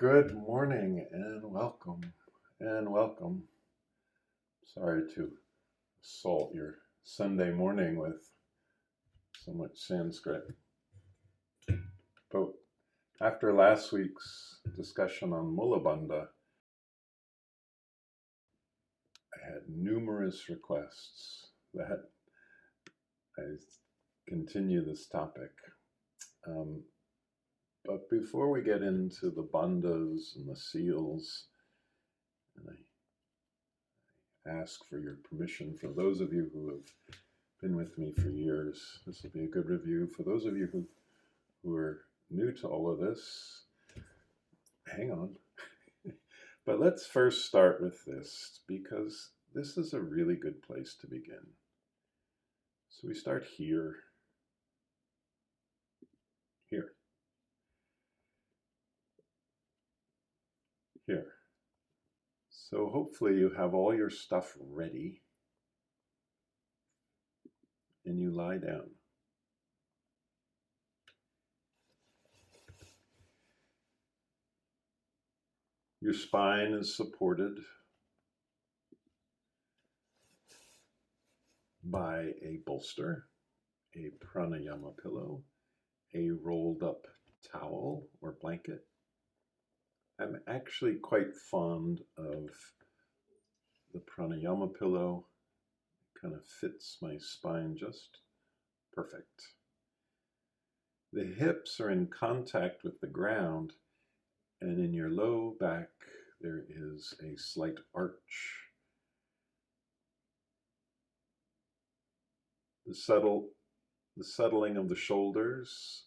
Good morning and welcome and welcome. Sorry to assault your Sunday morning with so much Sanskrit. But after last week's discussion on Moola bandha, I had numerous requests that I continue this topic. But before we get into the bandhas and the seals, and I ask for your permission for those of you who have been with me for years. This will be a good review. For those of you who are new to all of this, hang on. But let's first start with this, because this is a really good place to begin. So we start here. Here. So hopefully you have all your stuff ready and you lie down. Your spine is supported by a bolster, a pranayama pillow, a rolled up towel or blanket. I'm actually quite fond of the pranayama pillow. It kind of fits my spine just perfect. The hips are in contact with the ground, and in your low back there is a slight arch. The settling of the shoulders,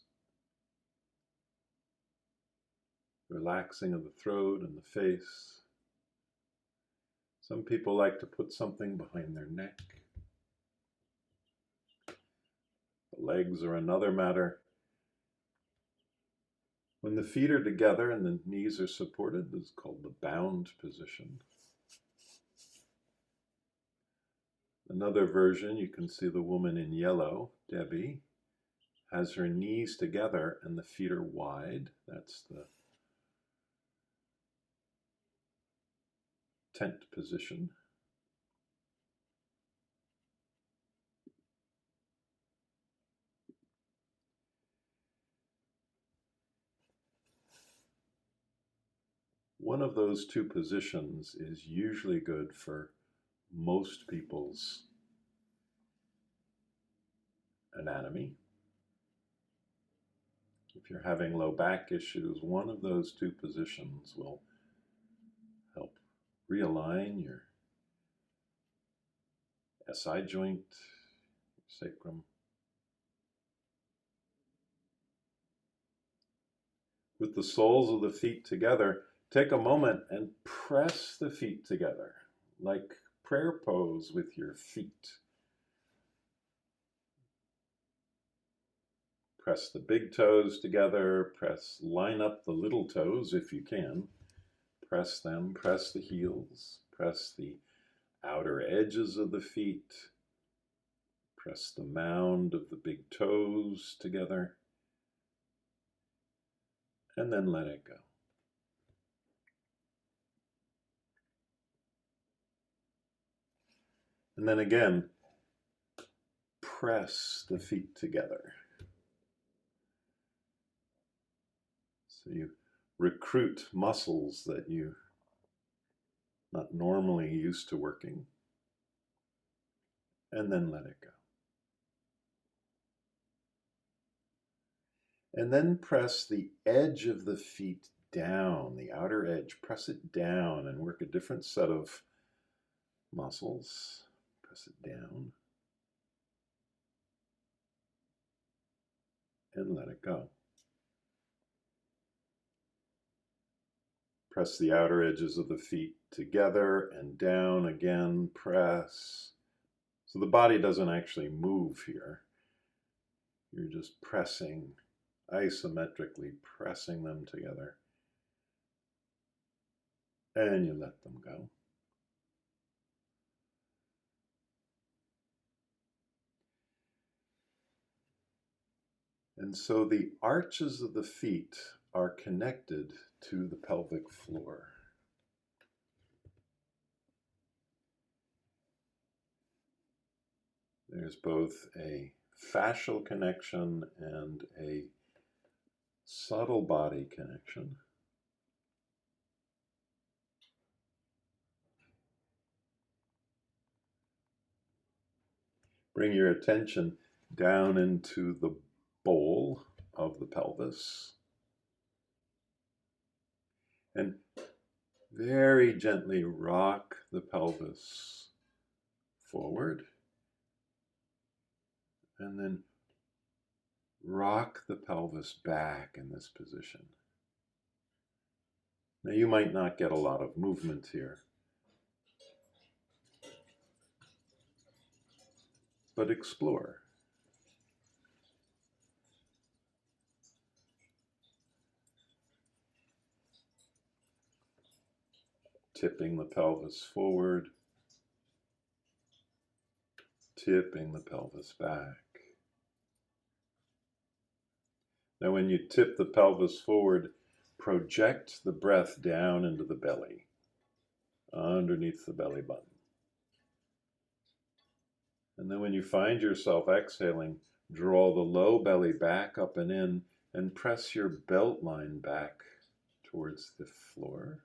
relaxing of the throat and the face. Some people like to put something behind their neck. The legs are another matter. When the feet are together and the knees are supported, this is called the bound position. Another version, you can see the woman in yellow, Debbie, has her knees together and the feet are wide. That's the tent position. One of those two positions is usually good for most people's anatomy. If you're having low back issues, one of those two positions will help realign your SI joint, sacrum. With the soles of the feet together, take a moment and press the feet together, like prayer pose with your feet. Press the big toes together, line up the little toes if you can. Press them, press the heels, press the outer edges of the feet. Press the mound of the big toes together. And then let it go. And then again, press the feet together. So you recruit muscles that you not normally used to working. And then let it go. And then press the edge of the feet down, the outer edge. Press it down and work a different set of muscles. Press it down. And let it go. Press the outer edges of the feet together and down again. Press. So the body doesn't actually move here. You're just pressing, isometrically pressing them together. And you let them go. And so the arches of the feet are connected to the pelvic floor. There's both a fascial connection and a subtle body connection. Bring your attention down into the bowl of the pelvis and very gently rock the pelvis forward and then rock the pelvis back in this position. Now you might not get a lot of movement here, but explore. Tipping the pelvis forward, tipping the pelvis back. Now when you tip the pelvis forward, project the breath down into the belly, underneath the belly button. And then when you find yourself exhaling, draw the low belly back up and in, and press your belt line back towards the floor.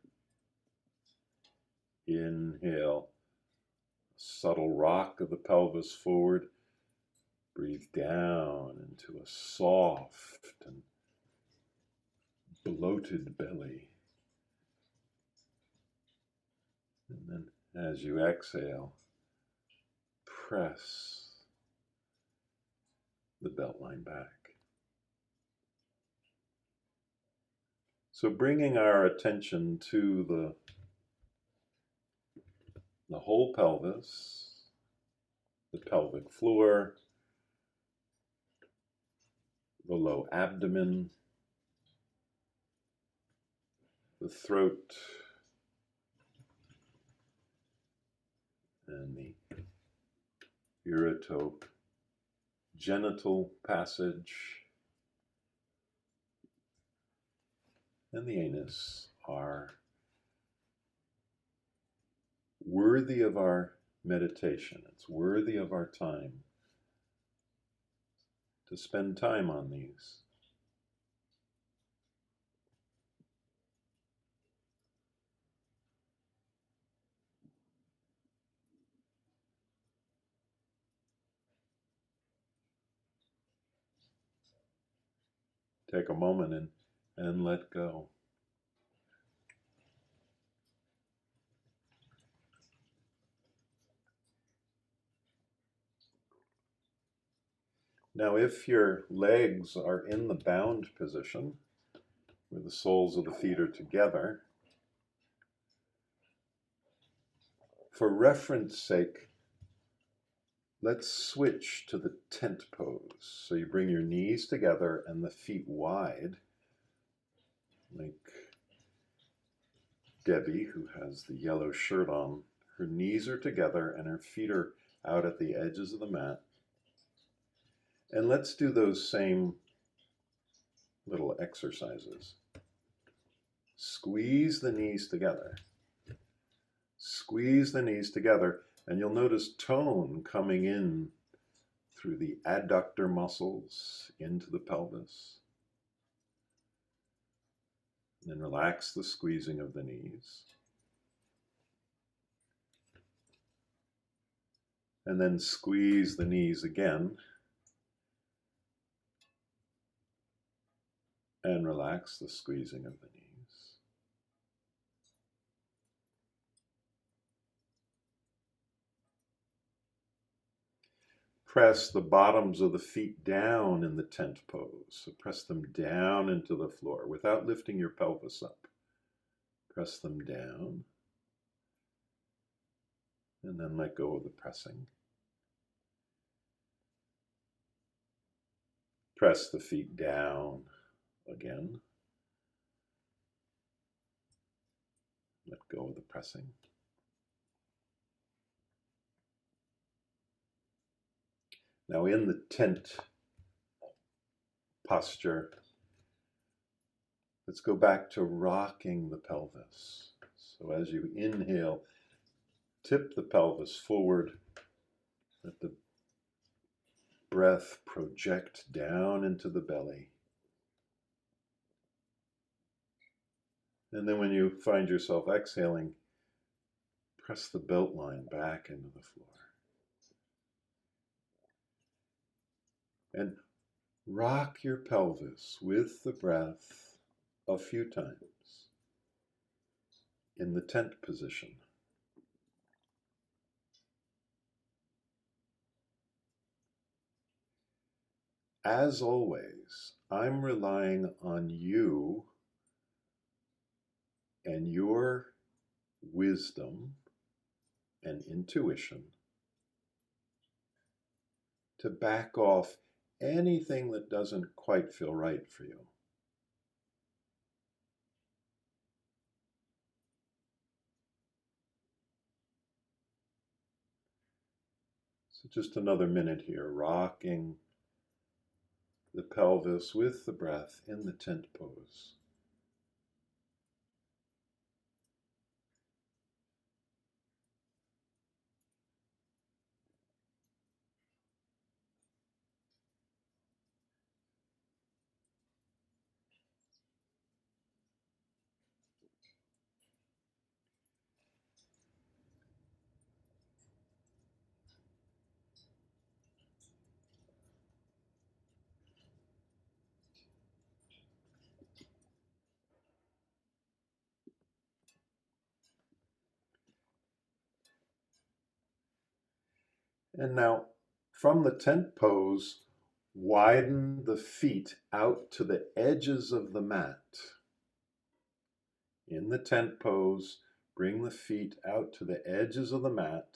Inhale, subtle rock of the pelvis forward. Breathe down into a soft and bloated belly. And then as you exhale, press the belt line back. So bringing our attention to the whole pelvis, the pelvic floor, the low abdomen, the throat, and the urogenital passage, and the anus are worthy of our meditation. It's worthy of our time to spend time on these. Take a moment and let go. Now, if your legs are in the bound position, where the soles of the feet are together, for reference sake, let's switch to the tent pose. So you bring your knees together and the feet wide, like Debbie, who has the yellow shirt on. Her knees are together and her feet are out at the edges of the mat. And let's do those same little exercises. Squeeze the knees together. Squeeze the knees together, and you'll notice tone coming in through the adductor muscles into the pelvis. And then relax the squeezing of the knees. And then squeeze the knees again. And relax the squeezing of the knees. Press the bottoms of the feet down in the tent pose. So press them down into the floor without lifting your pelvis up. Press them down. And then let go of the pressing. Press the feet down again. Let go of the pressing. Now in the tent posture, Let's go back to rocking the pelvis. So as you inhale, tip the pelvis forward. Let the breath project down into the belly. And then when you find yourself exhaling, press the belt line back into the floor. And rock your pelvis with the breath a few times in the tent position. As always, I'm relying on you and your wisdom and intuition to back off anything that doesn't quite feel right for you. So just another minute here, rocking the pelvis with the breath in the tent pose. And now, from the tent pose, widen the feet out to the edges of the mat. In the tent pose, bring the feet out to the edges of the mat.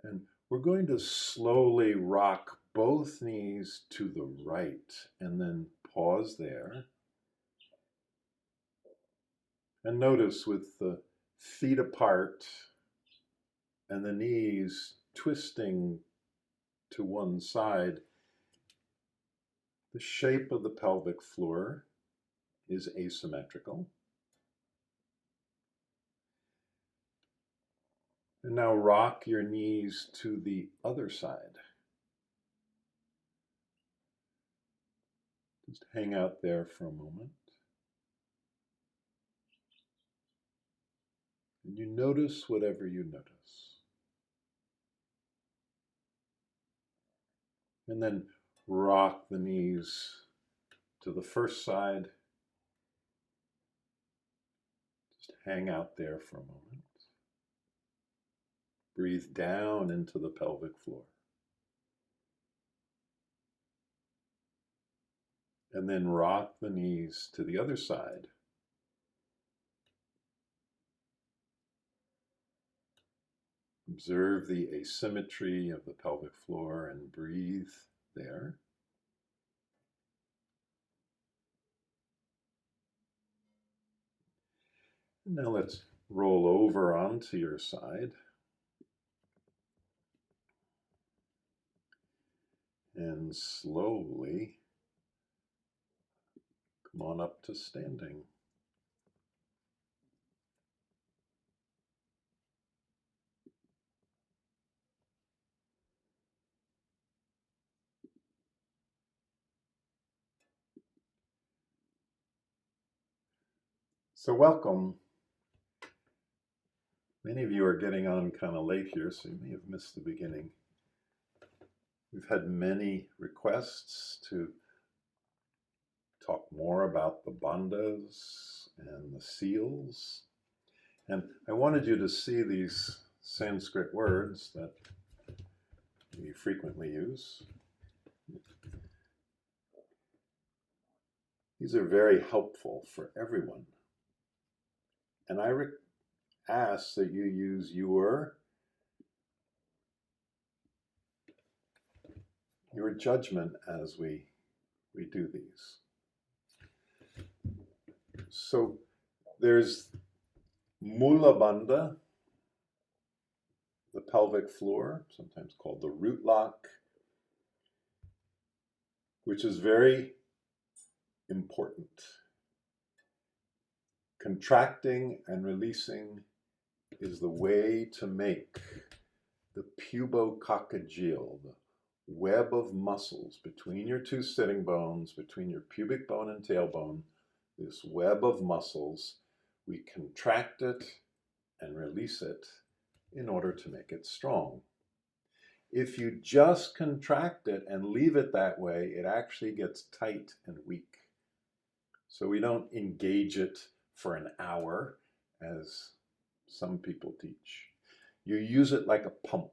And we're going to slowly rock both knees to the right and then pause there. And notice with the feet apart and the knees twisting to one side, the shape of the pelvic floor is asymmetrical. And now rock your knees to the other side. Just hang out there for a moment. And you notice whatever you notice. And then rock the knees to the first side. Just hang out there for a moment. Breathe down into the pelvic floor. And then rock the knees to the other side. Observe the asymmetry of the pelvic floor and breathe there. Now let's roll over onto your side. And slowly come on up to standing. So welcome. Many of you are getting on kind of late here, so you may have missed the beginning. We've had many requests to talk more about the bandhas and the seals. And I wanted you to see these Sanskrit words that we frequently use. These are very helpful for everyone. And I ask that you use your judgment as we do these. So there's Moola bandha, the pelvic floor, sometimes called the root lock, which is very important. Contracting and releasing is the way to make the pubococcygeal, the web of muscles between your two sitting bones, between your pubic bone and tailbone, this web of muscles, we contract it and release it in order to make it strong. If you just contract it and leave it that way, it actually gets tight and weak. So we don't engage it for an hour, as some people teach. You use it like a pump.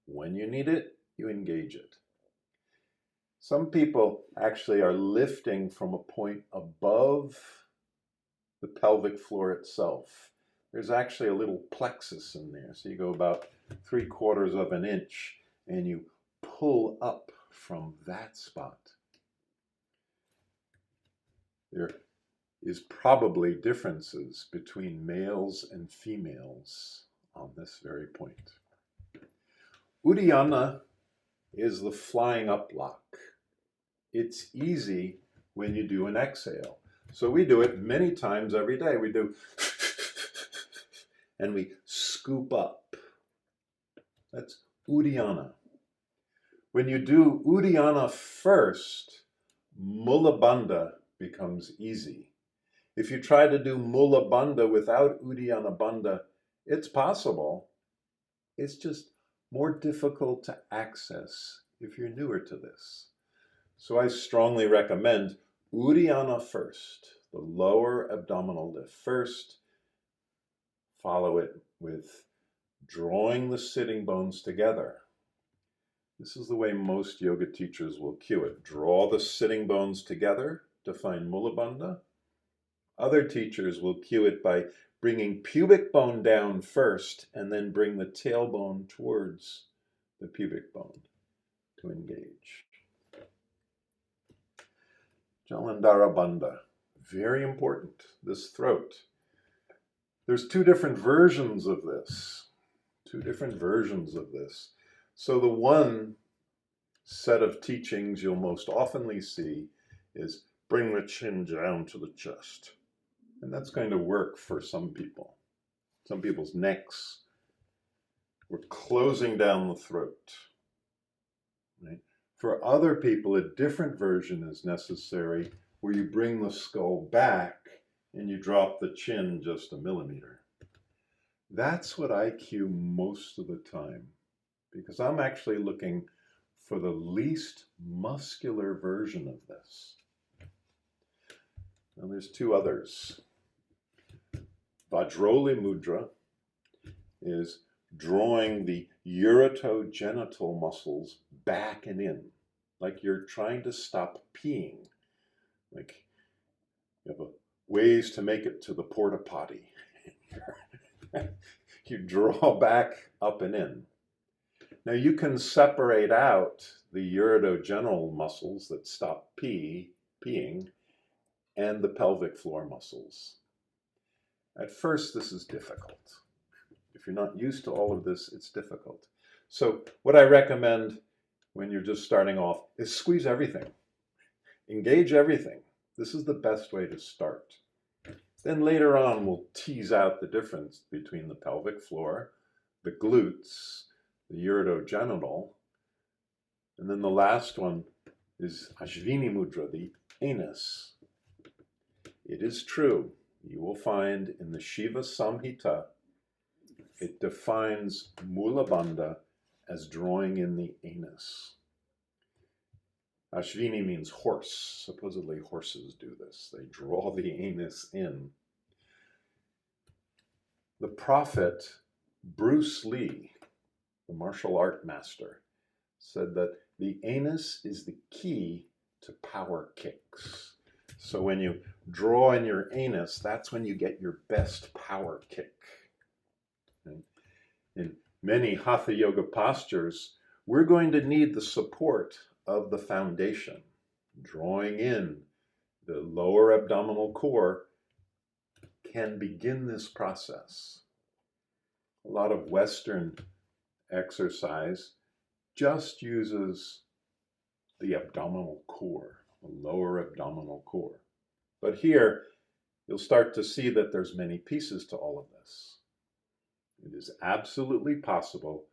When you need it, you engage it. Some people actually are lifting from a point above the pelvic floor itself. There's actually a little plexus in there. So you go about 3/4 of an inch and you pull up from that spot. There is probably differences between males and females on this very point. Uddiyana is the flying up block. It's easy when you do an exhale. So we do it many times every day. We do and we scoop up. That's uddiyana. When you do uddiyana first, Moola bandha becomes easy. If you try to do Moola bandha without uddiyana bandha, it's possible. It's just more difficult to access if you're newer to this. So I strongly recommend uddiyana first, the lower abdominal lift first. Follow it with drawing the sitting bones together. This is the way most yoga teachers will cue it. Draw the sitting bones together to find Moola bandha. Other teachers will cue it by bringing pubic bone down first and then bring the tailbone towards the pubic bone to engage. Jalandhara bandha, very important, this throat. There's two different versions of this. So the one set of teachings you'll most oftenly see is bring the chin down to the chest. And that's going to work for some people. Some people's necks, we're closing down the throat. Right? For other people, a different version is necessary where you bring the skull back and you drop the chin just a millimeter. That's what I cue most of the time, because I'm actually looking for the least muscular version of this. Now there's two others. Vajroli mudra is drawing the urotogenital muscles back and in, like you're trying to stop peeing. Like you have ways to make it to the porta potty. You draw back up and in. Now you can separate out the urotogenital muscles that stop peeing and the pelvic floor muscles. At first, this is difficult. If you're not used to all of this, it's difficult. So what I recommend when you're just starting off is squeeze everything. Engage everything. This is the best way to start. Then later on, we'll tease out the difference between the pelvic floor, the glutes, the urotogenital, and then the last one is Ashvini mudra, the anus. It is true. You will find in the Shiva Samhita, it defines Moola bandha as drawing in the anus. Ashvini means horse. Supposedly horses do this. They draw the anus in. The prophet Bruce Lee, the martial art master, said that the anus is the key to power kicks. So when you draw in your anus, that's when you get your best power kick. And in many Hatha Yoga postures, we're going to need the support of the foundation. Drawing in the lower abdominal core can begin this process. A lot of Western exercise just uses the abdominal core, the lower abdominal core. But here, you'll start to see that there's many pieces to all of this. It is absolutely possible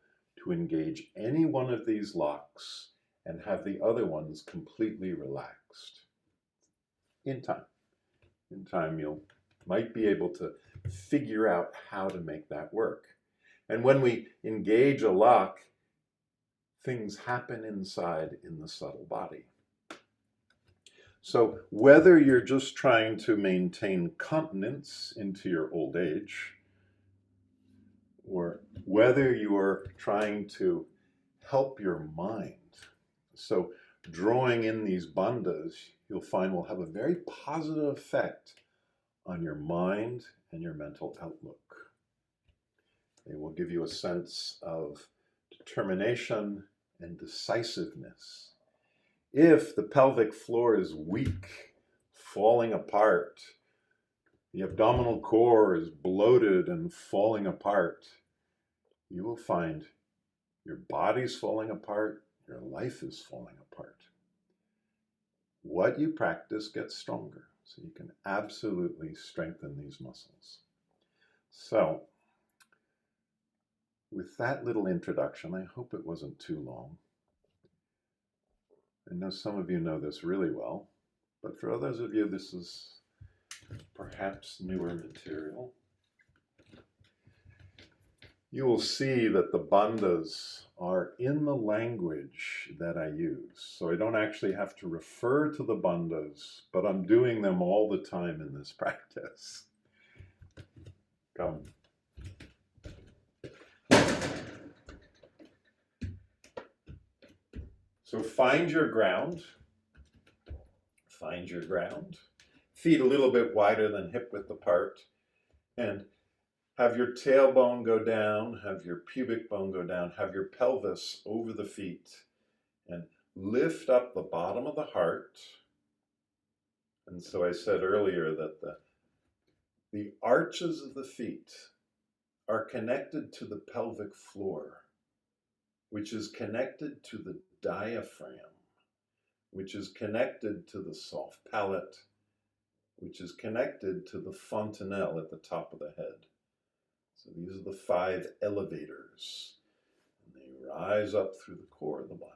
to engage any one of these locks and have the other ones completely relaxed. In time. In time, you might be able to figure out how to make that work. And when we engage a lock, things happen inside in the subtle body. So whether you're just trying to maintain continence into your old age, or whether you're trying to help your mind, so drawing in these bandhas, you'll find will have a very positive effect on your mind and your mental outlook. They will give you a sense of determination and decisiveness. If the pelvic floor is weak, falling apart, the abdominal core is bloated and falling apart, you will find your body's falling apart, your life is falling apart. What you practice gets stronger, so you can absolutely strengthen these muscles. So, with that little introduction, I hope it wasn't too long. I know some of you know this really well, but for others of you, this is perhaps newer material. You will see that the bandhas are in the language that I use. So I don't actually have to refer to the bandhas, but I'm doing them all the time in this practice. Come. So find your ground. Find your ground. Feet a little bit wider than hip width apart. And have your tailbone go down, have your pubic bone go down, have your pelvis over the feet, and lift up the bottom of the heart. And so I said earlier that the arches of the feet are connected to the pelvic floor, which is connected to the diaphragm, which is connected to the soft palate, which is connected to the fontanelle at the top of the head. So these are the 5 elevators, and they rise up through the core of the body.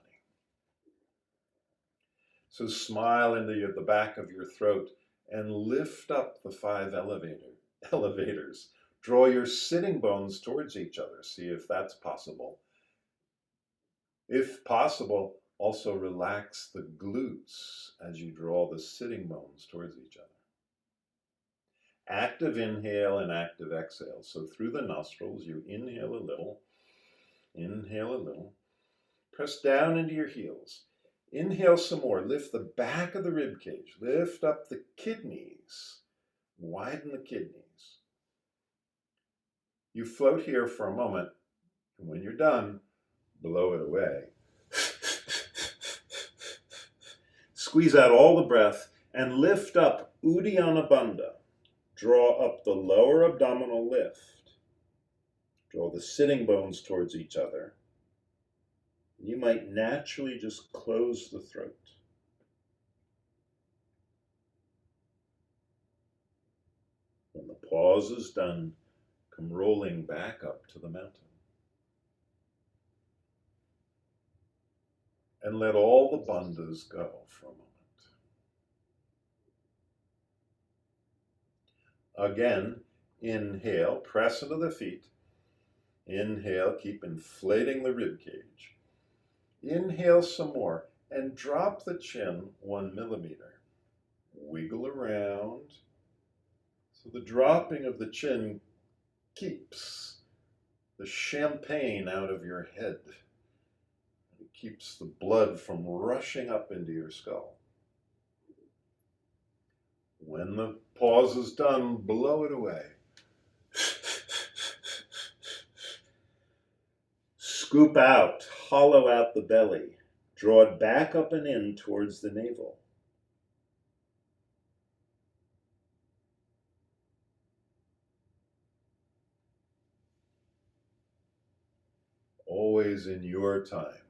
So smile into the back of your throat and lift up the 5 elevators. Draw your sitting bones towards each other. See if that's possible. If possible, also relax the glutes as you draw the sitting bones towards each other. Active inhale and active exhale. So through the nostrils, you inhale a little, press down into your heels. Inhale some more, lift the back of the rib cage, lift up the kidneys, widen the kidneys. You float here for a moment, and when you're done, blow it away. Squeeze out all the breath and lift up uddiyana bandha. Draw up the lower abdominal lift. Draw the sitting bones towards each other. You might naturally just close the throat. When the pause is done, come rolling back up to the mountain. And let all the bandhas go for a moment. Again, inhale, press into the feet. Inhale, keep inflating the rib cage. Inhale some more and drop the chin 1 millimeter. Wiggle around. So the dropping of the chin keeps the champagne out of your head. It keeps the blood from rushing up into your skull. When the pause is done, blow it away. Scoop out, hollow out the belly. Draw it back up and in towards the navel. Always in your time.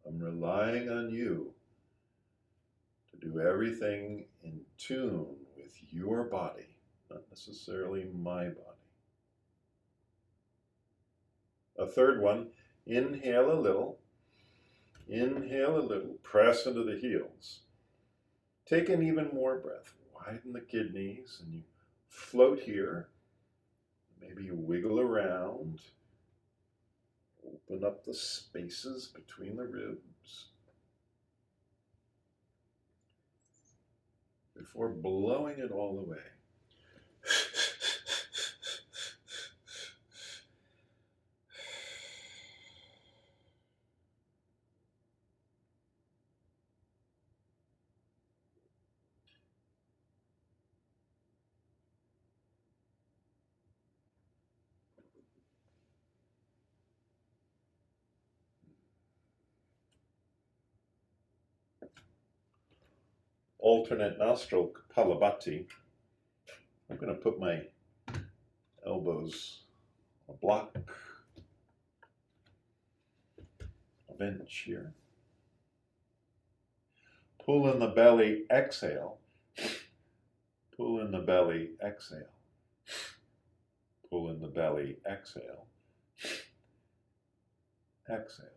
I'm relying on you to do everything in tune with your body. not necessarily my body. A third one, inhale a little, press into the heels. Take an even more breath, widen the kidneys, and you float here. Maybe you wiggle around, open up the spaces between the ribs before blowing it all away. Alternate nostril Kapalabhati. I'm going to put my elbows on a block, a bench here. Pull in the belly, exhale. Pull in the belly, exhale. Pull in the belly, exhale. Exhale.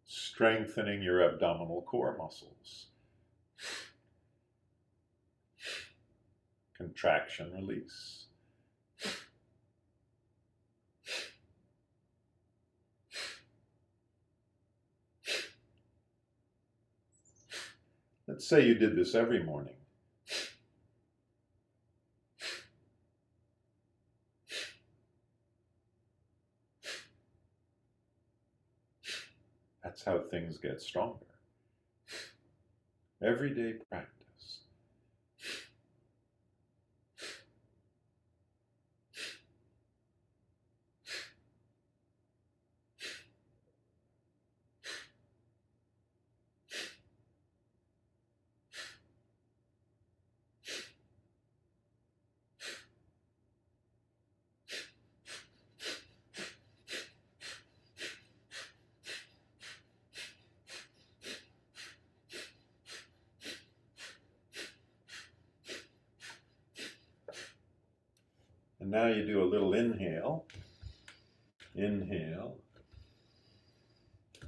Strengthening your abdominal core muscles. Contraction, release. Let's say you did this every morning. That's how things get stronger. Everyday practice. And now you do a little inhale. Inhale.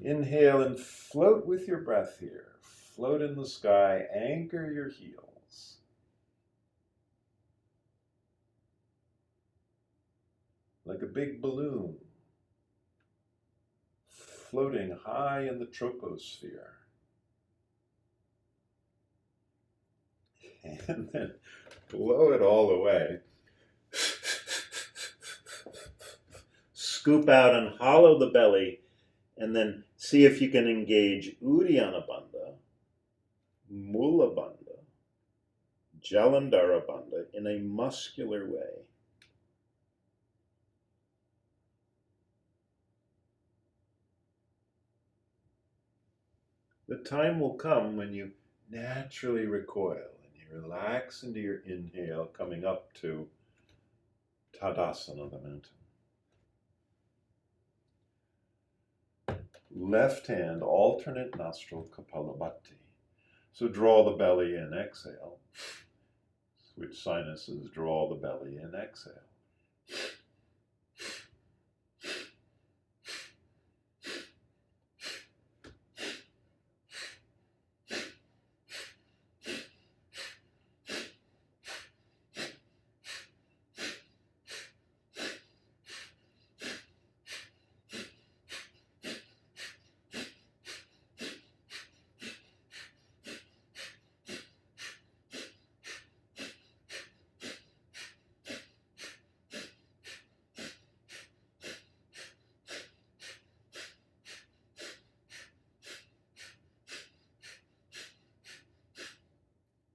Inhale and float with your breath here. Float in the sky, anchor your heels. Like a big balloon, floating high in the troposphere. And then blow it all away. Scoop out and hollow the belly, and then see if you can engage uddiyana bandha, Moola bandha, jalandhara bandha in a muscular way. The time will come when you naturally recoil and you relax into your inhale, coming up to Tadasana, the mountain. Left hand, alternate nostril Kapalabhati. So draw the belly in, exhale. Switch sinuses, draw the belly in, exhale.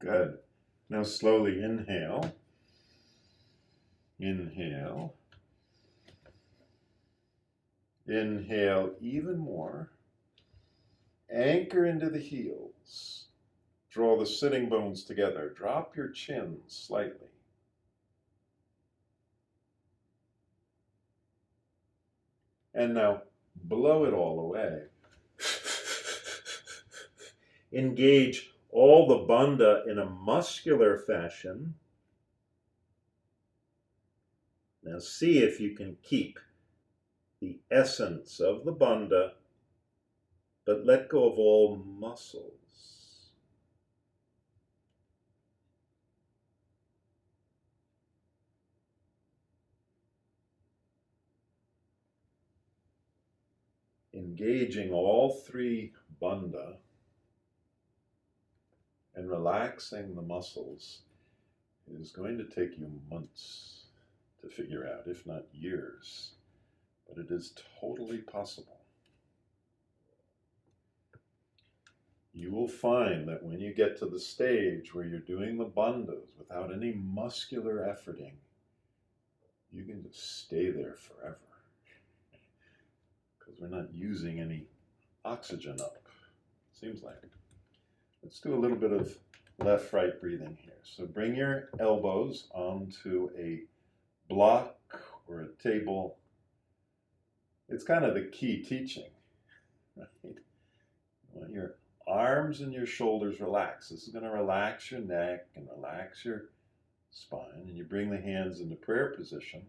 Good. Now slowly inhale. Inhale. Inhale even more. Anchor into the heels. Draw the sitting bones together. Drop your chin slightly. And now blow it all away. Engage all the bandha in a muscular fashion. Now see if you can keep the essence of the bandha, but let go of all muscles. Engaging all three bandha and relaxing the muscles is going to take you months to figure out, if not years, but it is totally possible. You will find that when you get to the stage where you're doing the bandhas without any muscular efforting, you can just stay there forever because we're not using any oxygen up, seems like. Let's do a little bit of left-right breathing here. So bring your elbows onto a block or a table. It's kind of the key teaching, right? You want your arms and your shoulders relaxed. This is going to relax your neck and relax your spine. And you bring the hands into prayer position.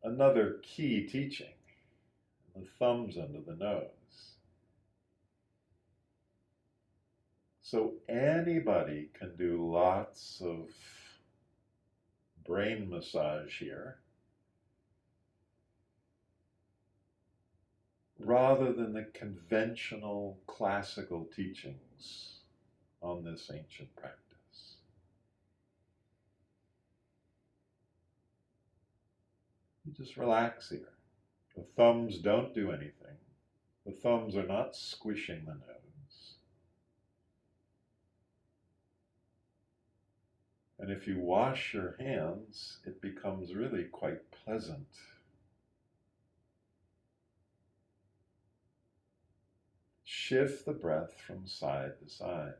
Another key teaching. The thumbs under the nose. So anybody can do lots of brain massage here, rather than the conventional classical teachings on this ancient practice. You just relax here. The thumbs don't do anything. The thumbs are not squishing the nose. And if you wash your hands, it becomes really quite pleasant. Shift the breath from side to side.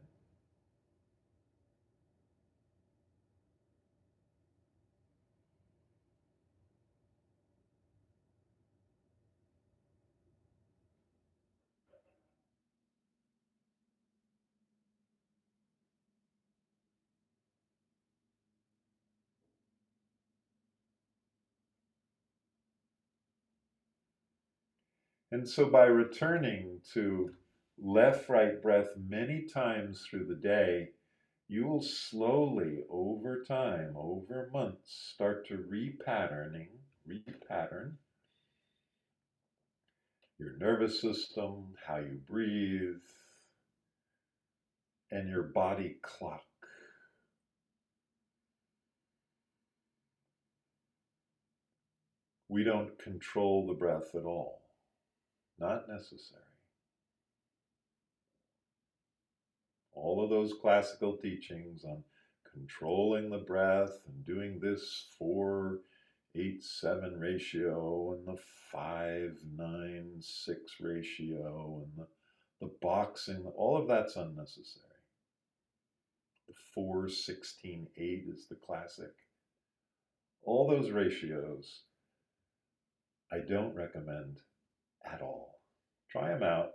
And so by returning to left-right breath many times through the day, you will slowly, over time, over months, start to repattern your nervous system, how you breathe, and your body clock. We don't control the breath at all. Not necessary. All of those classical teachings on controlling the breath and doing this 4-8-7 ratio and the 5-9-6 ratio and the boxing, all of that's unnecessary. The 4-16-8 is the classic. All those ratios I don't recommend at all. Try them out,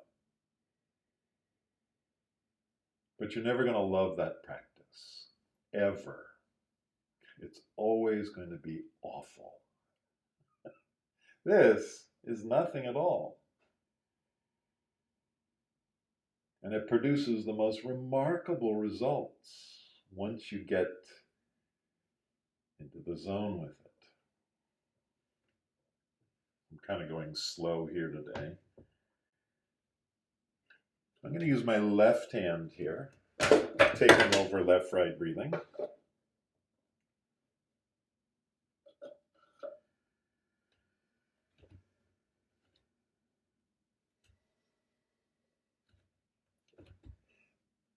but you're never going to love that practice, ever. It's always going to be awful. This is nothing at all. And it produces the most remarkable results once you get into the zone with it. I'm kind of going slow here today. I'm going to use my left hand here, taking over left-right breathing.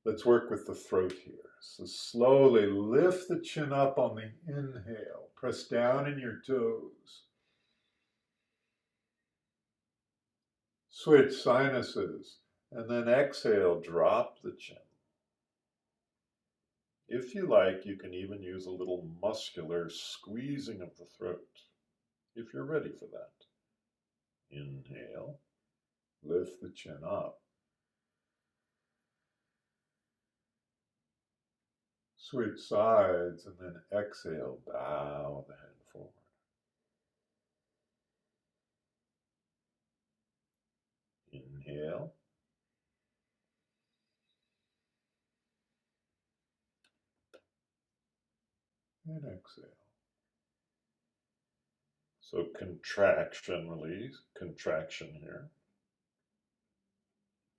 Let's work with the throat here. So slowly lift the chin up on the inhale. Press down in your toes. Switch sinuses. And then exhale, drop the chin. If you like, you can even use a little muscular squeezing of the throat, if you're ready for that. Inhale, lift the chin up. Switch sides and then exhale, bow the head forward. Inhale. And exhale. So contraction, release, contraction here.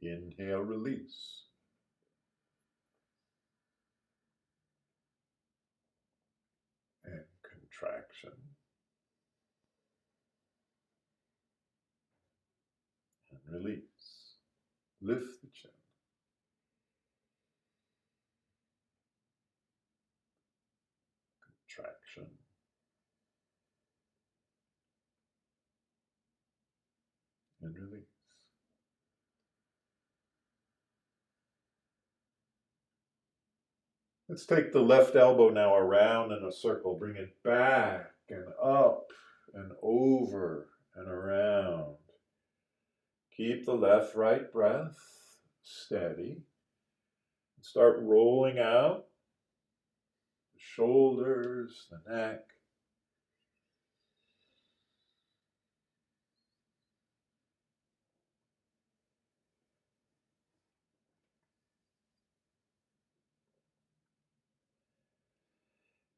Inhale, release. And contraction. And release. Lift the chin. Contraction. And release. Let's take the left elbow now around in a circle. Bring it back and up and over and around. Keep the left-right breath steady. Start rolling out the shoulders, the neck.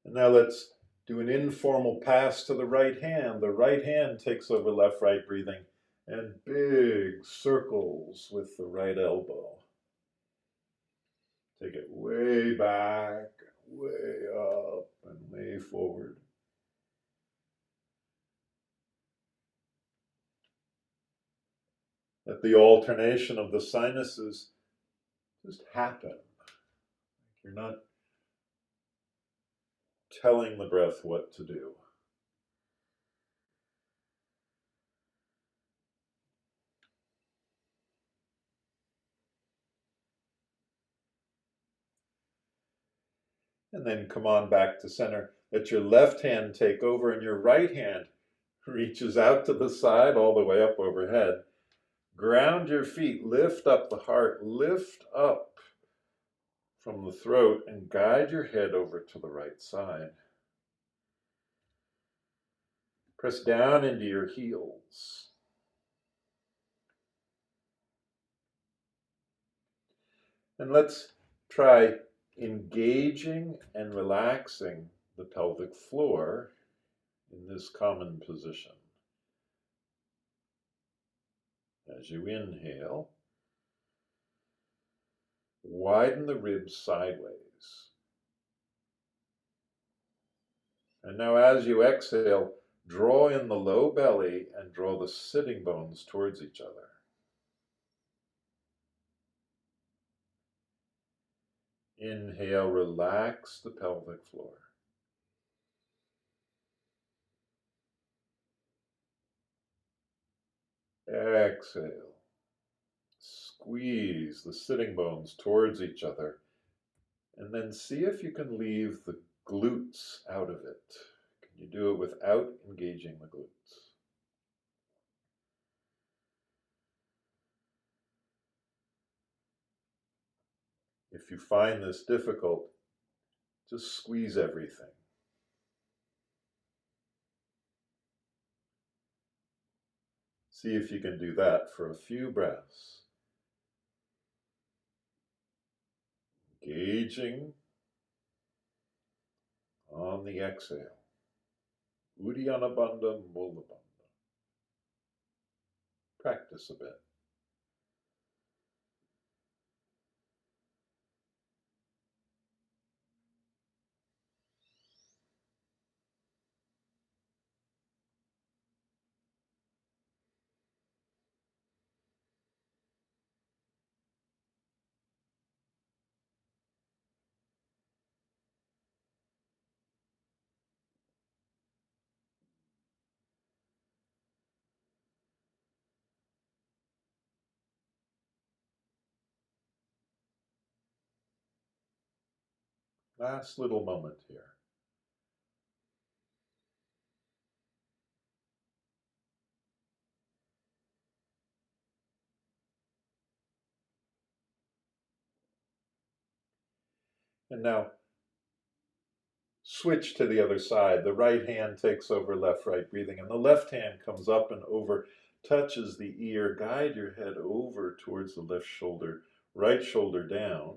And now let's do an informal pass to the right hand. The right hand takes over left-right breathing and big circles with the right elbow. Take it way back, way up, and way forward. Let the alternation of the sinuses just happen. You're not telling the breath what to do. And then come on back to center. Let your left hand take over and your right hand reaches out to the side all the way up overhead. Ground your feet, lift up the heart, lift up from the throat and guide your head over to the right side. Press down into your heels. And let's try engaging and relaxing the pelvic floor in this common position. As you inhale, widen the ribs sideways. And now as you exhale, draw in the low belly and draw the sitting bones towards each other. Inhale, relax the pelvic floor. Exhale. Squeeze the sitting bones towards each other. And then see if you can leave the glutes out of it. Can you do it without engaging the glutes? If you find this difficult, just squeeze everything. See if you can do that for a few breaths. Engaging on the exhale. Uddiyana bandha, Moola bandha. Practice a bit. Last little moment here. And now switch to the other side. The right hand takes over left-right breathing, and the left hand comes up and over, touches the ear. Guide your head over towards the left shoulder, right shoulder down.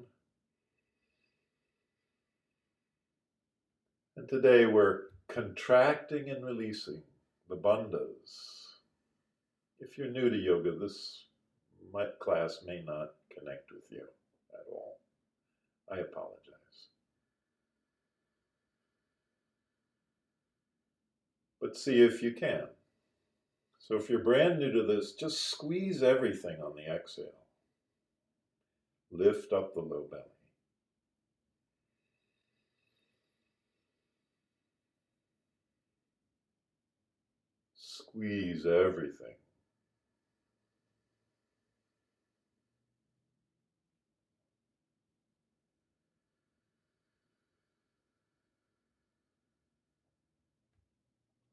And today we're contracting and releasing the bandhas. If you're new to yoga, this class may not connect with you at all. I apologize. But see if you can. So if you're brand new to this, just squeeze everything on the exhale. Lift up the low belly. Squeeze everything.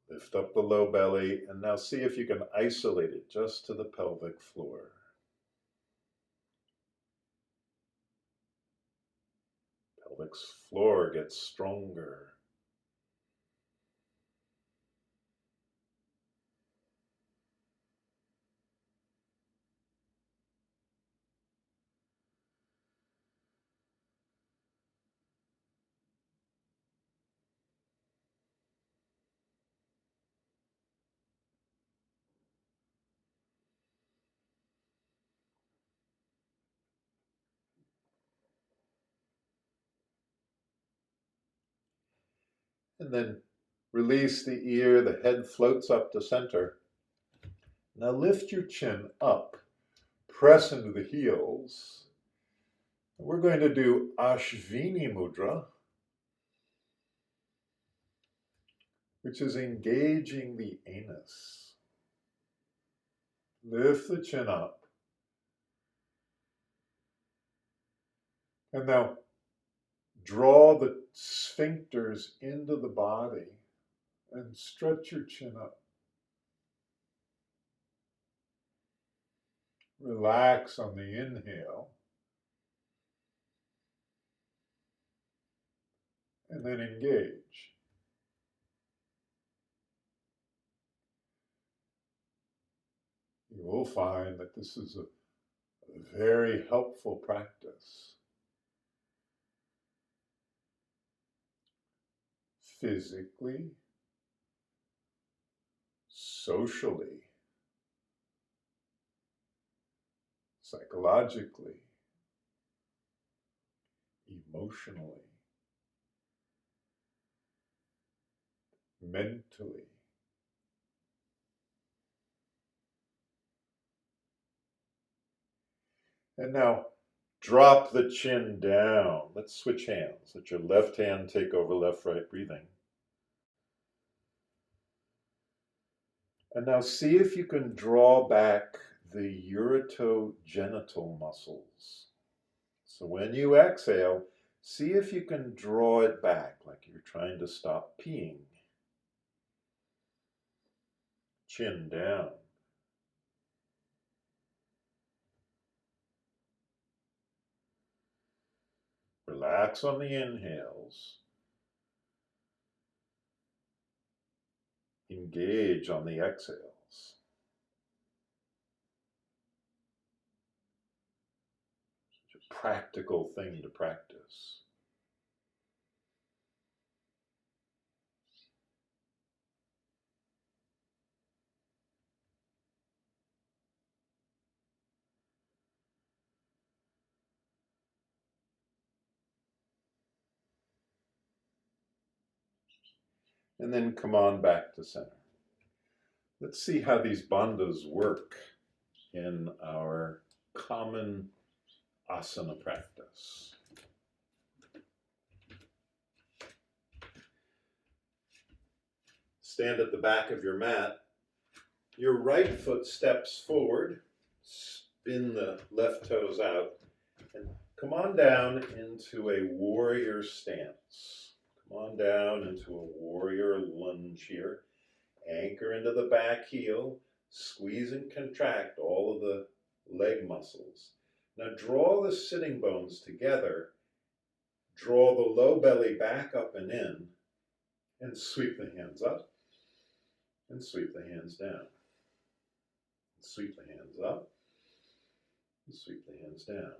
Lift up the low belly, and now see if you can isolate it just to the pelvic floor. Pelvic floor gets stronger. And then release the ear, the head floats up to center. Now lift your chin up, press into the heels. We're going to do Ashvini Mudra, which is engaging the anus. Lift the chin up. And now draw the sphincters into the body and stretch your chin up. Relax on the inhale. And then engage. You will find that this is a very helpful practice. Physically, socially, psychologically, emotionally, mentally. And now drop the chin down. Let's switch hands. Let your left hand take over left-right breathing. And now see if you can draw back the urogenital muscles. So when you exhale, see if you can draw it back like you're trying to stop peeing. Chin down. Relax on the inhales. Engage on the exhales. It's a practical thing to practice. And then come on back to center. Let's see how these bandhas work in our common asana practice. Stand at the back of your mat. Your right foot steps forward, spin the left toes out, and come on down into a warrior stance. Come on down into a warrior lunge here. Anchor into the back heel, squeeze and contract all of the leg muscles. Now draw the sitting bones together, draw the low belly back up and in, And sweep the hands up and sweep the hands down. Sweep the hands up and sweep the hands down.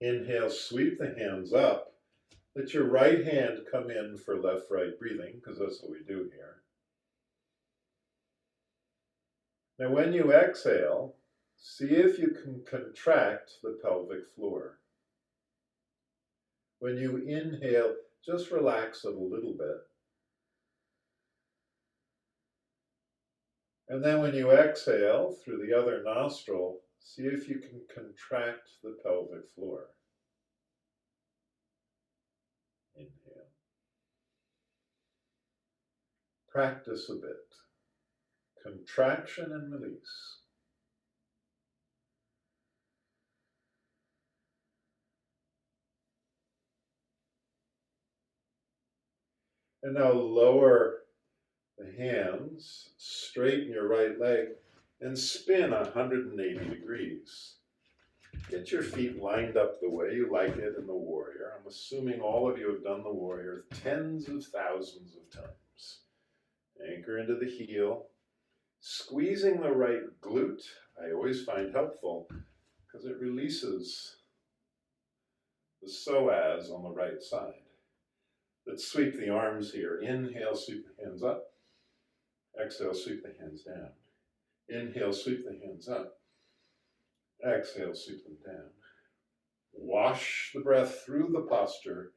Inhale, sweep the hands up. Let your right hand come in for left-right breathing, because that's what we do here. Now when you exhale, see if you can contract the pelvic floor. When you inhale, just relax it a little bit. And then when you exhale through the other nostril, see if you can contract the pelvic floor. Inhale. Practice a bit. Contraction and release. And now lower the hands, straighten your right leg, and spin 180 degrees. Get your feet lined up the way you like it in the warrior. I'm assuming all of you have done the warrior tens of thousands of times. Anchor into the heel. Squeezing the right glute, I always find helpful because it releases the psoas on the right side. Let's sweep the arms here. Inhale, sweep the hands up. Exhale, sweep the hands down. Inhale, sweep the hands up. Exhale, sweep them down. Wash the breath through the posture.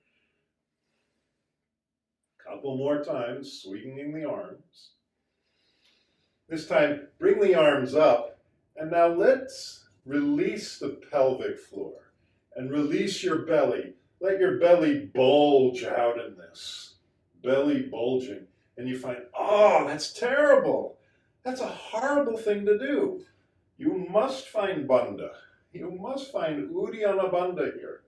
Couple more times, swinging the arms. This time, bring the arms up, and now let's release the pelvic floor and release your belly. Let your belly bulge out in this. Belly bulging. And you find, oh, that's terrible. That's a horrible thing to do. You must find bandha. You must find uddiyana bandha here.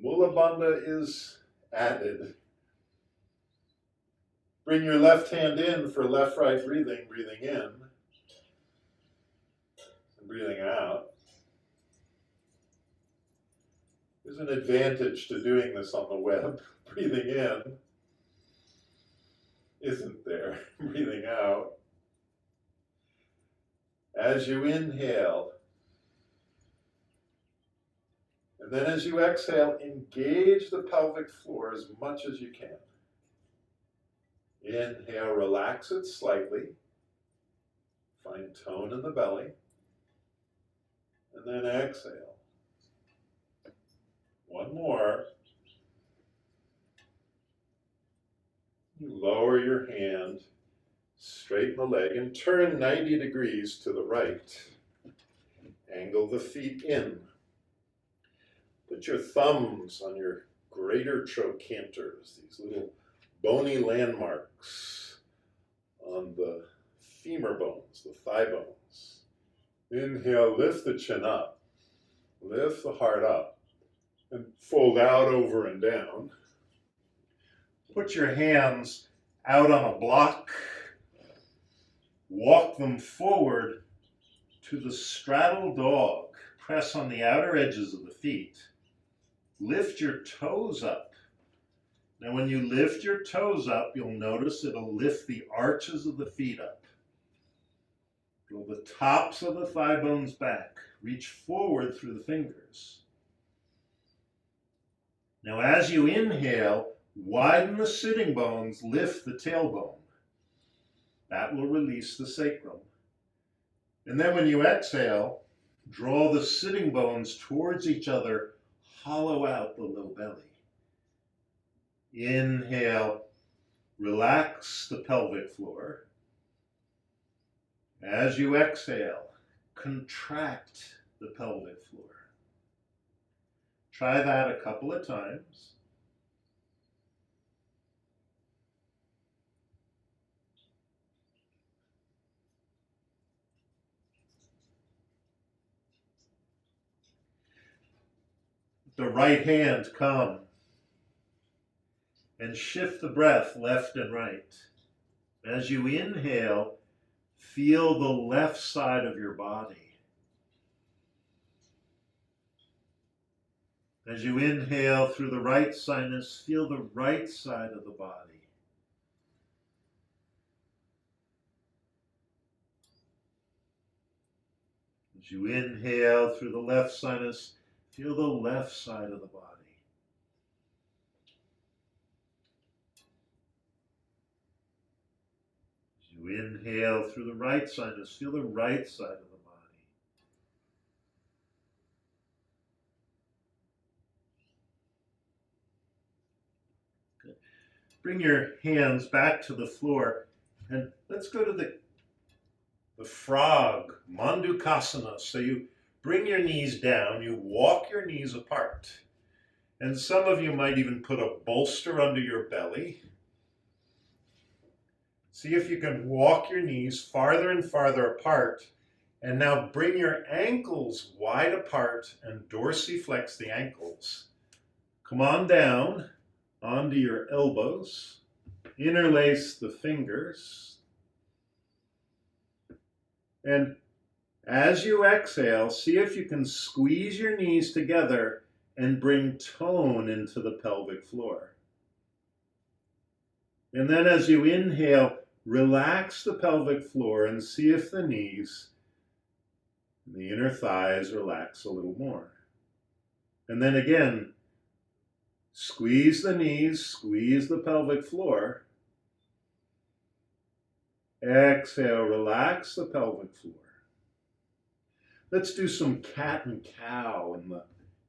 Moola bandha is added. Bring your left hand in for left-right breathing, breathing in and breathing out. There's an advantage to doing this on the web. Breathing in isn't there. Breathing out. As you inhale, and then as you exhale, engage the pelvic floor as much as you can. Inhale, relax it slightly. Find tone in the belly. And then exhale. One more. You lower your hand, straighten the leg, and turn 90 degrees to the right. Angle the feet in. Put your thumbs on your greater trochanters, these little bony landmarks on the femur bones, the thigh bones. Inhale, lift the chin up, lift the heart up, and fold out over and down. Put your hands out on a block, walk them forward to the straddle dog. Press on the outer edges of the feet. Lift your toes up. Now when you lift your toes up, you'll notice it'll lift the arches of the feet up. Pull the tops of the thigh bones back. Reach forward through the fingers. Now as you inhale, widen the sitting bones, lift the tailbone. That will release the sacrum. And then when you exhale, draw the sitting bones towards each other, hollow out the low belly. Inhale, relax the pelvic floor. As you exhale, contract the pelvic floor. Try that a couple of times. The right hand come and shift the breath left and right. As you inhale, feel the left side of your body. As you inhale through the right sinus, feel the right side of the body. As you inhale through the left sinus, feel the left side of the body. As you inhale through the right sinus, feel the right side of the body. Bring your hands back to the floor and let's go to the frog, Mandukasana. So you bring your knees down, you walk your knees apart. And some of you might even put a bolster under your belly. See if you can walk your knees farther and farther apart. And now bring your ankles wide apart and dorsiflex the ankles. Come on down onto your elbows. Interlace the fingers. And as you exhale, see if you can squeeze your knees together and bring tone into the pelvic floor. And then as you inhale, relax the pelvic floor and see if the knees, the inner thighs relax a little more. And then again, squeeze the knees, squeeze the pelvic floor. Exhale, relax the pelvic floor. Let's do some cat and cow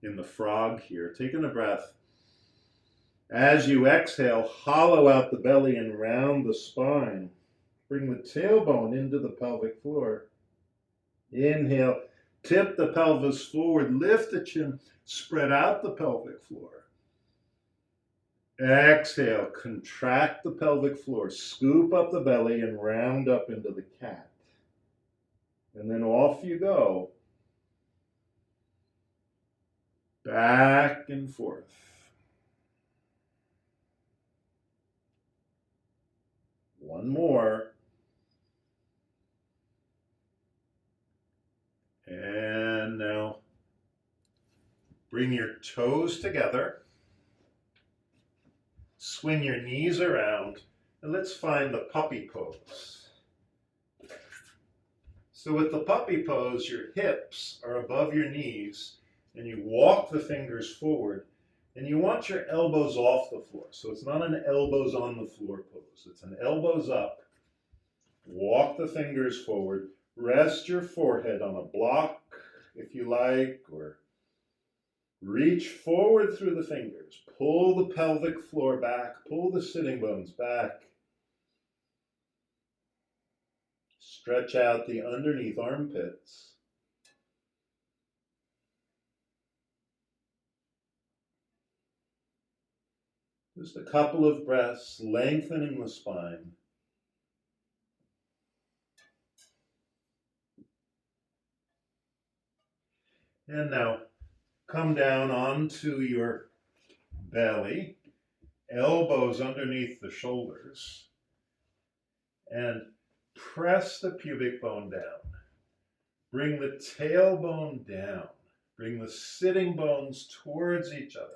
in the frog here. Taking a breath. As you exhale, hollow out the belly and round the spine. Bring the tailbone into the pelvic floor. Inhale, tip the pelvis forward, lift the chin, spread out the pelvic floor. Exhale, contract the pelvic floor, scoop up the belly and round up into the cat. And then off you go. Back and forth. One more. And now bring your toes together. Swing your knees around. And let's find the puppy pose. So with the puppy pose, your hips are above your knees and you walk the fingers forward and you want your elbows off the floor. So it's not an elbows on the floor pose. It's an elbows up. Walk the fingers forward. Rest your forehead on a block if you like, or reach forward through the fingers. Pull the pelvic floor back. Pull the sitting bones back. Stretch out the underneath armpits. Just a couple of breaths, lengthening the spine. And now come down onto your belly, elbows underneath the shoulders, and press the pubic bone down. Bring the tailbone down. Bring the sitting bones towards each other.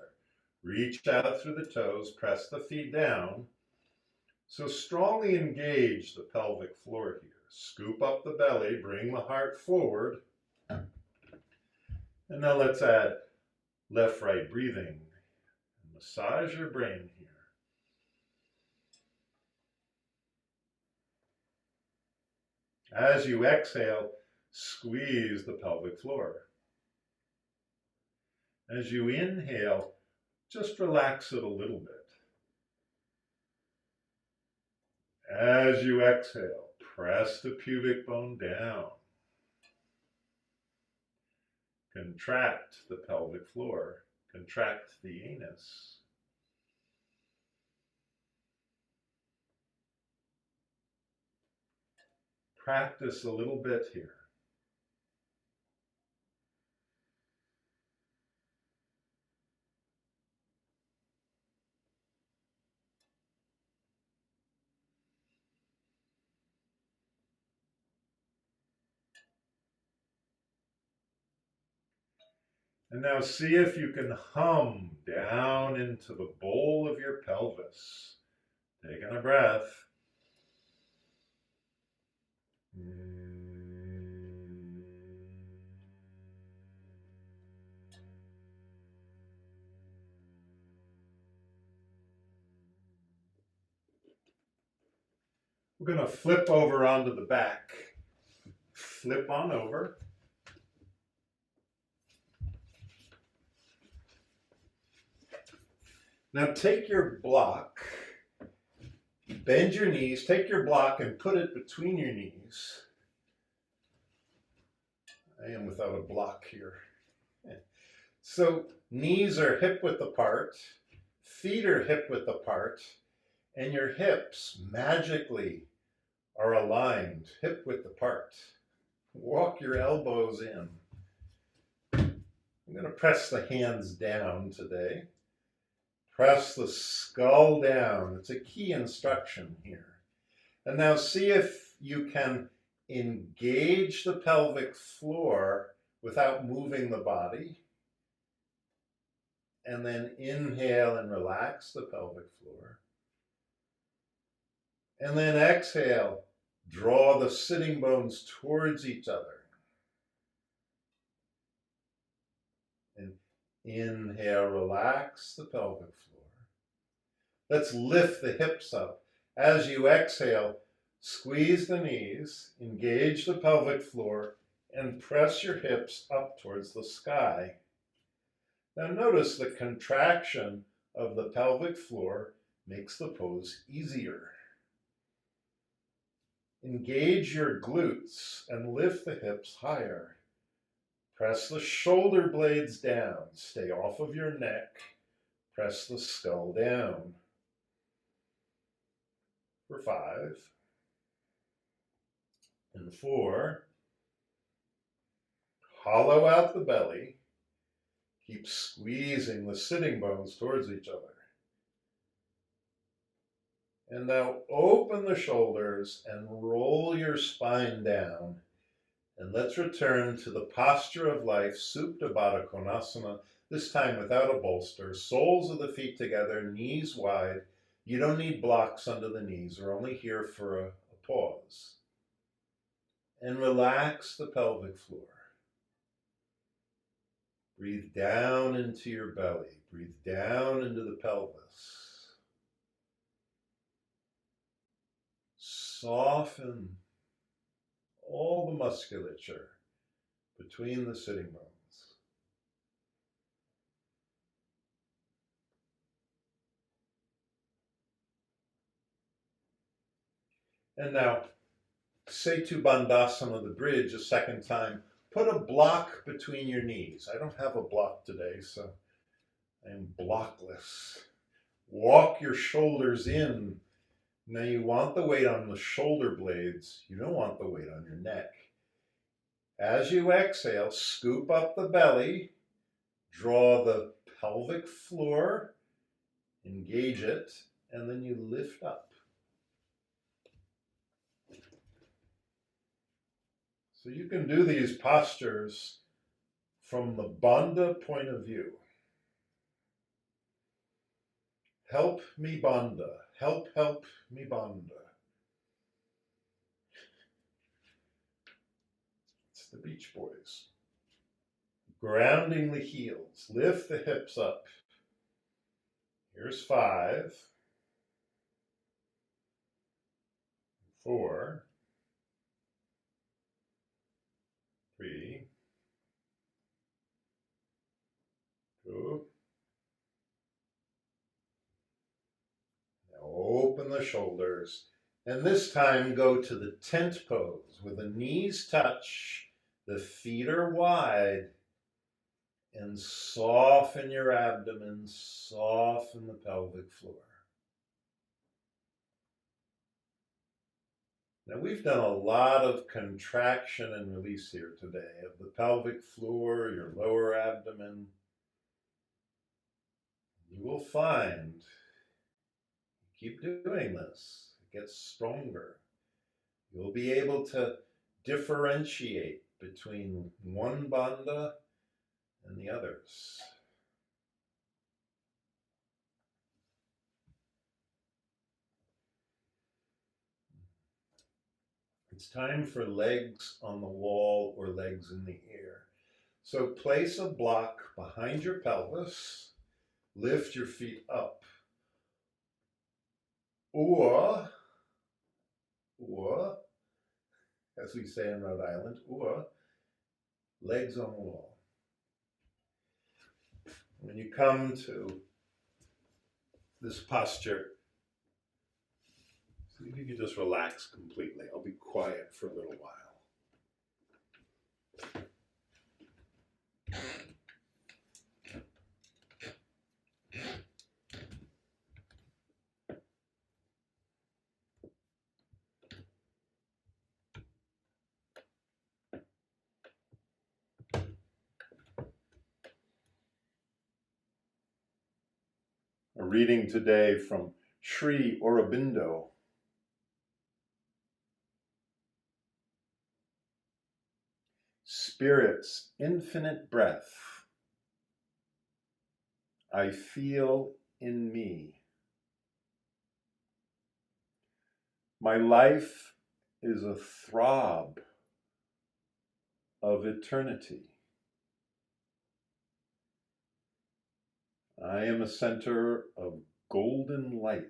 Reach out through the toes, press the feet down. So strongly engage the pelvic floor here. Scoop up the belly, bring the heart forward. And now let's add left-right breathing. Massage your brain here. As you exhale, squeeze the pelvic floor. As you inhale, just relax it a little bit. As you exhale, press the pubic bone down. Contract the pelvic floor. Contract the anus. Practice a little bit here. And now see if you can hum down into the bowl of your pelvis. Taking a breath. We're going to flip over onto the back. Flip on over. Now take your block, bend your knees, take your block and put it between your knees. I am without a block here. So knees are hip width apart, feet are hip width apart, and your hips magically are aligned, hip width apart. Walk your elbows in. I'm going to press the hands down today. Press the skull down. It's a key instruction here. And now see if you can engage the pelvic floor without moving the body. And then inhale and relax the pelvic floor. And then exhale, draw the sitting bones towards each other. And inhale, relax the pelvic floor. Let's lift the hips up. As you exhale, squeeze the knees, engage the pelvic floor, and press your hips up towards the sky. Now notice the contraction of the pelvic floor makes the pose easier. Engage your glutes and lift the hips higher. Press the shoulder blades down. Stay off of your neck. Press the skull down. For 5 and 4. Hollow out the belly. Keep squeezing the sitting bones towards each other. And now open the shoulders and roll your spine down. And let's return to the posture of life, Supta Baddha Konasana, this time without a bolster, soles of the feet together, knees wide. You don't need blocks under the knees. We're only here for a pause. And relax the pelvic floor. Breathe down into your belly. Breathe down into the pelvis. Soften all the musculature between the sitting bones. And now, Setu Bandhasana, the bridge, a second time. Put a block between your knees. I don't have a block today, so I'm blockless. Walk your shoulders in. Now you want the weight on the shoulder blades. You don't want the weight on your neck. As you exhale, scoop up the belly. Draw the pelvic floor. Engage it. And then you lift up. So you can do these postures from the bandha point of view. Help me bandha. Help me bandha. It's the Beach Boys. Grounding the heels. Lift the hips up. Here's 5. 4. 3. 2. Now open the shoulders. And this time go to the tent pose where the knees touch, the feet are wide, and soften your abdomen, soften the pelvic floor. Now we've done a lot of contraction and release here today of the pelvic floor, your lower abdomen. You will find, keep doing this, it gets stronger. You'll be able to differentiate between one bandha and the others. It's time for legs on the wall or legs in the air. So place a block behind your pelvis, lift your feet up, or, as we say in Rhode Island, or legs on the wall. When you come to this posture, see if you can just relax completely. I'll be quiet for a little while. A reading today from Sri Aurobindo. Spirit's infinite breath I feel in me. My life is a throb of eternity. I am a center of golden light.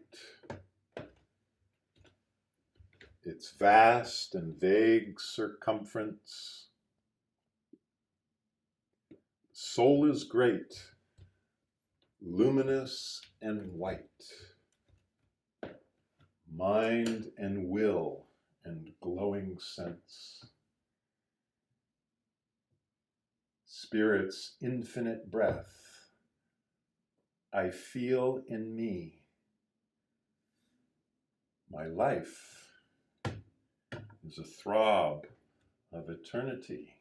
Its vast and vague circumference. Soul is great, luminous and white. Mind and will and glowing sense. Spirit's infinite breath I feel in me. My life is a throb of eternity.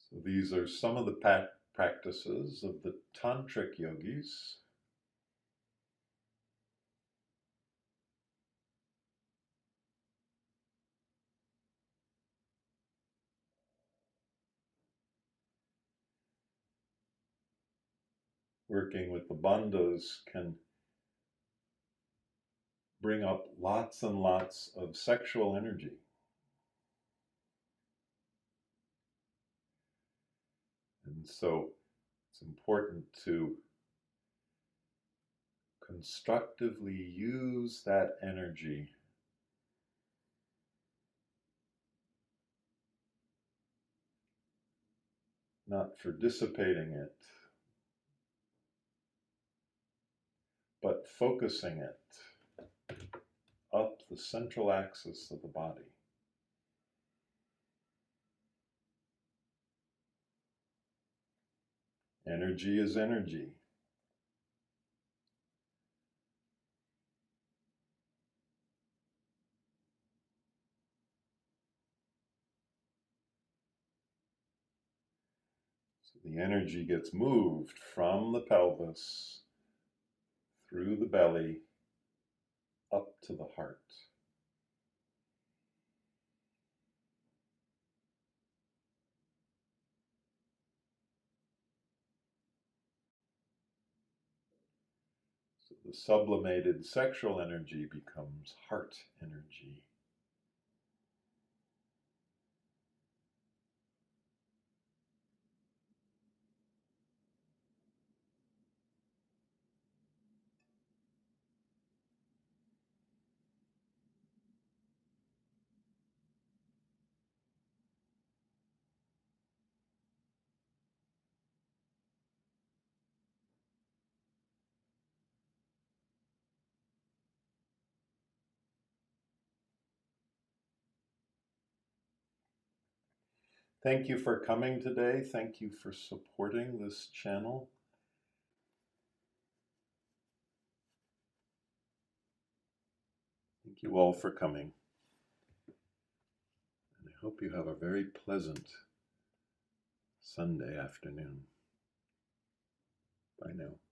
So these are some of the practices of the tantric yogis. Working with the bandhas can bring up lots and lots of sexual energy. And so it's important to constructively use that energy not for dissipating it, but focusing it up the central axis of the body. Energy is energy. So the energy gets moved from the pelvis, through the belly, up to the heart. So the sublimated sexual energy becomes heart energy. Thank you for coming today. Thank you for supporting this channel. Thank you all for coming. And I hope you have a very pleasant Sunday afternoon. Bye now.